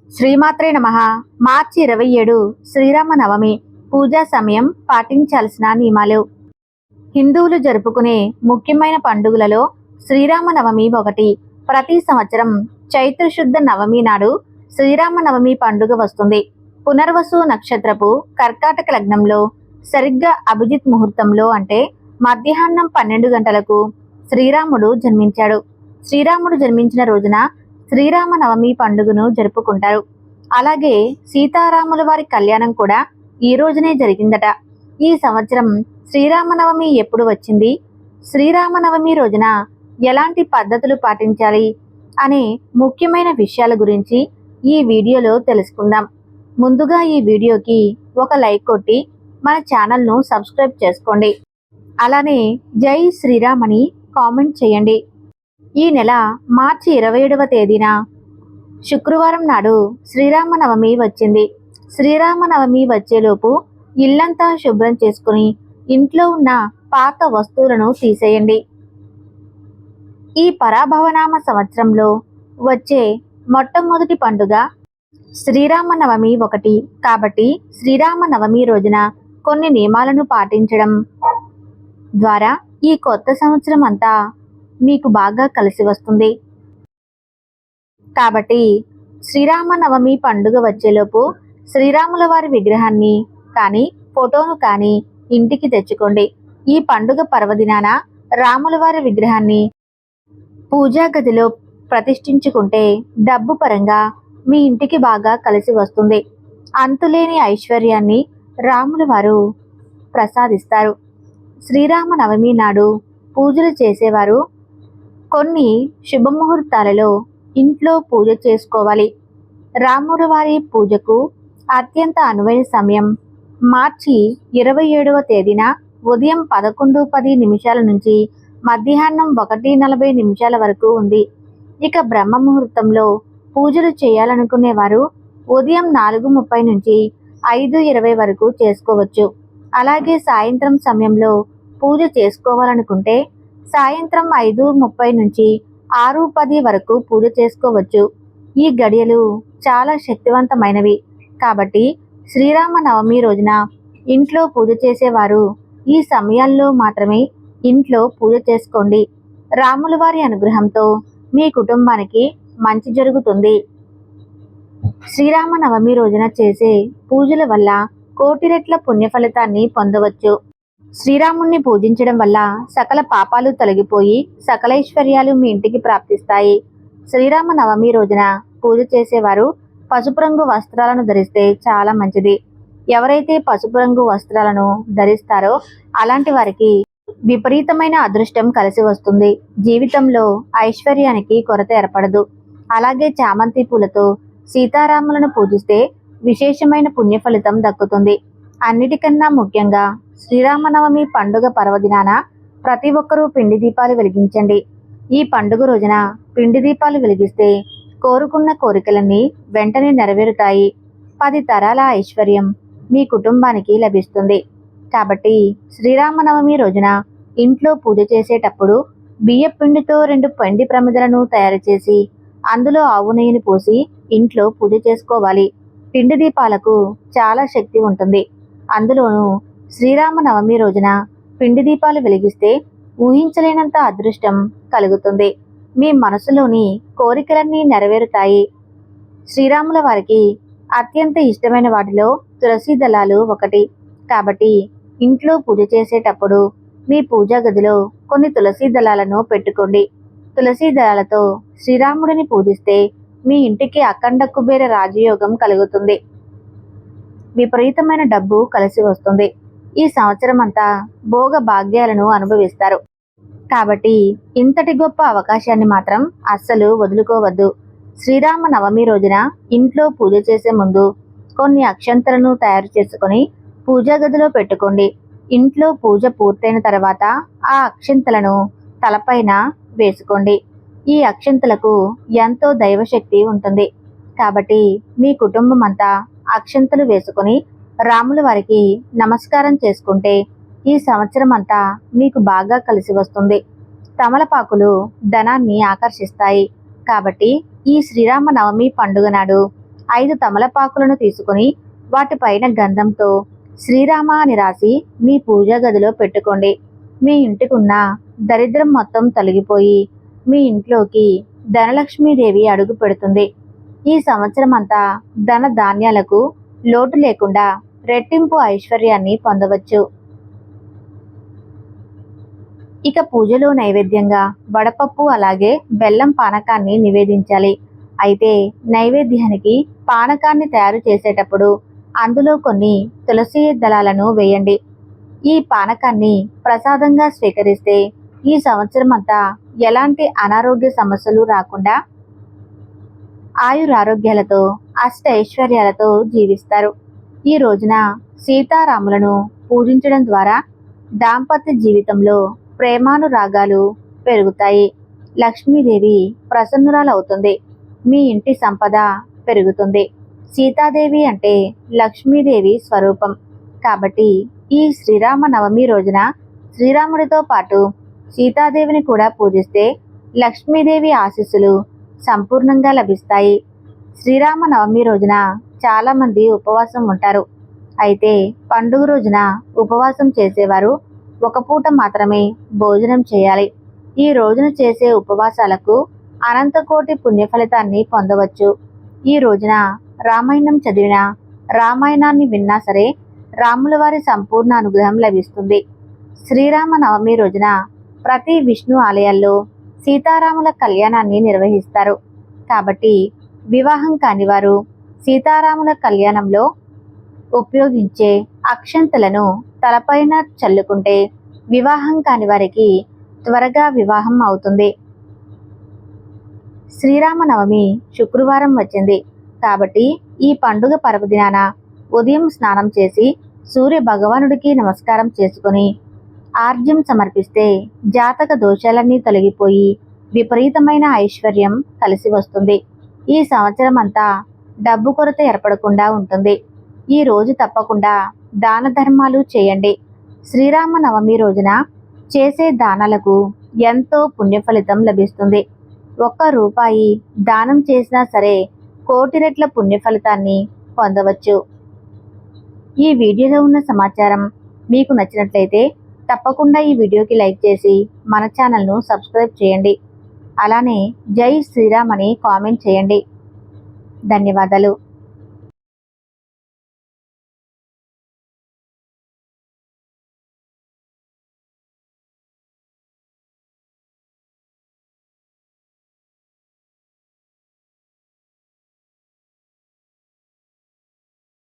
శ్రీమాత్రే నమః. మార్చి 27 శ్రీరామనవమి. పూజా సమయం పాటించాల్సిన నియమాలు. హిందువులు జరుపుకునే ముఖ్యమైన పండుగలలో శ్రీరామనవమి ఒకటి. ప్రతి సంవత్సరం చైత్రశుద్ధ నవమి నాడు శ్రీరామనవమి పండుగ వస్తుంది. పునర్వసు నక్షత్రపు కర్కాటక లగ్నంలో సరిగ్గా అభిజిత్ ముహూర్తంలో, అంటే మధ్యాహ్నం 12 గంటలకు శ్రీరాముడు జన్మించాడు. శ్రీరాముడు జన్మించిన రోజున శ్రీరామనవమి పండుగను జరుపుకుంటారు. అలాగే సీతారాముల వారి కళ్యాణం కూడా ఈ రోజునే జరిగిందట. ఈ సంవత్సరం శ్రీరామనవమి ఎప్పుడు వచ్చింది, శ్రీరామనవమి రోజున ఎలాంటి పద్ధతులు పాటించాలి అనే ముఖ్యమైన విషయాల గురించి ఈ వీడియోలో తెలుసుకుందాం. ముందుగా ఈ వీడియోకి ఒక లైక్ కొట్టి మన ఛానల్ను సబ్స్క్రైబ్ చేసుకోండి. అలానే జై శ్రీరామ్ అని కామెంట్ చేయండి. ఈ నెల మార్చి 27వ తేదీన శుక్రవారం నాడు శ్రీరామనవమి వచ్చింది. శ్రీరామనవమి వచ్చేలోపు ఇల్లంతా శుభ్రం చేసుకుని ఇంట్లో ఉన్న పాత వస్తువులను తీసేయండి. ఈ పరాభవనామ సంవత్సరంలో వచ్చే మొట్టమొదటి పండుగ శ్రీరామనవమి ఒకటి. కాబట్టి శ్రీరామనవమి రోజున కొన్ని నియమాలను పాటించడం ద్వారా ఈ కొత్త సంవత్సరం అంతా మీకు బాగా కలిసి వస్తుంది. కాబట్టి శ్రీరామనవమి పండుగ వచ్చేలోపు శ్రీరాముల వారి విగ్రహాన్ని కానీ ఫోటోను కానీ ఇంటికి తెచ్చుకోండి. ఈ పండుగ పర్వదినాన రాముల వారి విగ్రహాన్ని పూజా గదిలో ప్రతిష్ఠించుకుంటే డబ్బు పరంగా మీ ఇంటికి బాగా కలిసి వస్తుంది. అంతులేని ఐశ్వర్యాన్ని రాముల వారు ప్రసాదిస్తారు. శ్రీరామనవమి నాడు పూజలు చేసేవారు కొన్ని శుభముహూర్తాలలో ఇంట్లో పూజ చేసుకోవాలి. రాముల వారి పూజకు అత్యంత అనువైన సమయం మార్చి 27వ తేదీన ఉదయం 11:10 నుంచి మధ్యాహ్నం 1:40 వరకు ఉంది. ఇక బ్రహ్మ ముహూర్తంలో పూజలు చేయాలనుకునేవారు ఉదయం 4:30 నుంచి 5:20 వరకు చేసుకోవచ్చు. అలాగే సాయంత్రం సమయంలో పూజ చేసుకోవాలనుకుంటే సాయంత్రం 5:30 నుంచి 6:10 వరకు పూజ చేసుకోవచ్చు. ఈ గడియలు చాలా శక్తివంతమైనవి. కాబట్టి శ్రీరామనవమి రోజున ఇంట్లో పూజ చేసేవారు ఈ సమయాల్లో మాత్రమే ఇంట్లో పూజ చేసుకోండి. రాముల వారి అనుగ్రహంతో మీ కుటుంబానికి మంచి జరుగుతుంది. శ్రీరామనవమి రోజున చేసే పూజల వల్ల కోటి రెట్ల పుణ్య ఫలితాన్ని పొందవచ్చు. శ్రీరాముణ్ణి పూజించడం వల్ల సకల పాపాలు తొలగిపోయి సకలైశ్వర్యాలు మీ ఇంటికి ప్రాప్తిస్తాయి. శ్రీరామనవమి రోజున పూజ చేసేవారు పసుపు రంగు వస్త్రాలను ధరిస్తే చాలా మంచిది. ఎవరైతే పసుపు రంగు వస్త్రాలను ధరిస్తారో అలాంటి వారికి విపరీతమైన అదృష్టం కలిసి వస్తుంది. జీవితంలో ఐశ్వర్యానికి కొరత ఏర్పడదు. అలాగే చామంతి పూలతో సీతారాములను పూజిస్తే విశేషమైన పుణ్య ఫలితం దక్కుతుంది. అన్నిటికన్నా ముఖ్యంగా శ్రీరామనవమి పండుగ పర్వదినాన ప్రతి ఒక్కరూ పిండి దీపాలు వెలిగించండి. ఈ పండుగ రోజున పిండి దీపాలు వెలిగిస్తే కోరుకున్న కోరికలన్నీ వెంటనే నెరవేరుతాయి. 10 తరాల ఐశ్వర్యం మీ కుటుంబానికి లభిస్తుంది. కాబట్టి శ్రీరామనవమి రోజున ఇంట్లో పూజ చేసేటప్పుడు బియ్యం పిండితో 2 పిండి ప్రమిదలను తయారు చేసి అందులో ఆవు నెయ్యిని పోసి ఇంట్లో పూజ చేసుకోవాలి. పిండి దీపాలకు చాలా శక్తి ఉంటుంది. అందులోనూ శ్రీరామనవమి రోజున పిండి దీపాలు వెలిగిస్తే ఊహించలేనంత అదృష్టం కలుగుతుంది. మీ మనసులోని కోరికలన్నీ నెరవేరుతాయి. శ్రీరాముల వారికి అత్యంత ఇష్టమైన వాటిలో తులసి దళాలు ఒకటి. కాబట్టి ఇంట్లో పూజ చేసేటప్పుడు మీ పూజా గదిలో కొన్ని తులసి దళాలను పెట్టుకోండి. తులసి దళాలతో శ్రీరాముడిని పూజిస్తే మీ ఇంటికి అఖండ కుబేర రాజయోగం కలుగుతుంది. విపరీతమైన డబ్బు కలిసి వస్తుంది. ఈ సంవత్సరం అంతా భోగ భాగ్యాలను అనుభవిస్తారు. కాబట్టి ఇంతటి గొప్ప అవకాశాన్ని మాత్రం అస్సలు వదులుకోవద్దు. శ్రీరామనవమి రోజున ఇంట్లో పూజ చేసే ముందు కొన్ని అక్షంతలను తయారు చేసుకొని పూజా గదిలో పెట్టుకోండి. ఇంట్లో పూజ పూర్తయిన తర్వాత ఆ అక్షంతలను తలపైన వేసుకోండి. ఈ అక్షంతలకు ఎంతో దైవశక్తి ఉంటుంది. కాబట్టి మీ కుటుంబం అంతా అక్షంతలు వేసుకొని రాముల వారికి నమస్కారం చేసుకుంటే ఈ సంవత్సరం అంతా మీకు బాగా కలిసి వస్తుంది. తమలపాకులు ధనాన్ని ఆకర్షిస్తాయి. కాబట్టి ఈ శ్రీరామనవమి పండుగ నాడు 5 తమలపాకులను తీసుకుని వాటిపైన గంధంతో శ్రీరామ అని రాసి మీ పూజా గదిలో పెట్టుకోండి. మీ ఇంటికున్న దరిద్రం మొత్తం తొలగిపోయి మీ ఇంట్లోకి ధనలక్ష్మీదేవి అడుగు పెడుతుంది. ఈ సంవత్సరం అంతా ధన ధాన్యాలకు లోటు లేకుండా రెట్టింపు ఐశ్వర్యాన్ని పొందవచ్చు. ఇక పూజలో నైవేద్యంగా వడపప్పు అలాగే బెల్లం పానకాన్ని నివేదించాలి. అయితే నైవేద్యానికి పానకాన్ని తయారు చేసేటప్పుడు అందులో కొన్ని తులసి దళాలను వేయండి. ఈ పానకాన్ని ప్రసాదంగా స్వీకరిస్తే ఈ సంవత్సరం అంతా ఎలాంటి అనారోగ్య సమస్యలు రాకుండా ఆయురారోగ్యాలతో అష్టైశ్వర్యాలతో జీవిస్తారు. ఈ రోజున సీతారాములను పూజించడం ద్వారా దాంపత్య జీవితంలో ప్రేమానురాగాలు పెరుగుతాయి. లక్ష్మీదేవి ప్రసన్నురాలవుతుంది. మీ ఇంటి సంపద పెరుగుతుంది. సీతాదేవి అంటే లక్ష్మీదేవి స్వరూపం కాబట్టి ఈ శ్రీరామ నవమి రోజున శ్రీరాముడితో పాటు సీతాదేవిని కూడా పూజిస్తే లక్ష్మీదేవి ఆశీస్సులు సంపూర్ణంగా లభిస్తాయి. శ్రీరామ నవమి రోజున చాలామంది ఉపవాసం ఉంటారు. అయితే పండుగ రోజున ఉపవాసం చేసేవారు ఒక పూట మాత్రమే భోజనం చేయాలి. ఈ రోజున చేసే ఉపవాసాలకు అనంతకోటి పుణ్య ఫలితాన్ని పొందవచ్చు. ఈ రోజున రామాయణం చదివినా రామాయణాన్ని విన్నా సరే రాముల వారి సంపూర్ణ అనుగ్రహం లభిస్తుంది. శ్రీరామ నవమి రోజున ప్రతి విష్ణు ఆలయాల్లో సీతారాముల కళ్యాణాన్ని నిర్వహిస్తారు. కాబట్టి వివాహం కాని వారు సీతారాముల కళ్యాణంలో ఉపయోగించే అక్షంతలను తలపైన చల్లుకుంటే వివాహం కాని వారికి త్వరగా వివాహం అవుతుంది. శ్రీరామనవమి శుక్రవారం వచ్చింది కాబట్టి ఈ పండుగ పర్వదినాన ఉదయం స్నానం చేసి సూర్య భగవానుడికి నమస్కారం చేసుకుని ఆర్జ్యం సమర్పిస్తే జాతక దోషాలన్నీ తొలగిపోయి విపరీతమైన ఐశ్వర్యం కలిసి వస్తుంది. ఈ సంవత్సరం అంతా డబ్బు కొరత ఏర్పడకుండా ఉంటుంది. ఈ రోజు తప్పకుండా దాన ధర్మాలు చేయండి. శ్రీరామ నవమి రోజున చేసే దానాలకు ఎంతో పుణ్య ఫలితం లభిస్తుంది. 1 రూపాయి దానం చేసినా సరే కోటి రెట్ల పుణ్య ఫలితాన్ని పొందవచ్చు. ఈ వీడియోలో ఉన్న సమాచారం మీకు నచ్చినట్లయితే తప్పకుండా ఈ వీడియోకి లైక్ చేసి మన ఛానల్ను సబ్స్క్రైబ్ చేయండి. అలానే జై శ్రీరామ్ అని కామెంట్ చేయండి. ధన్యవాదాలు.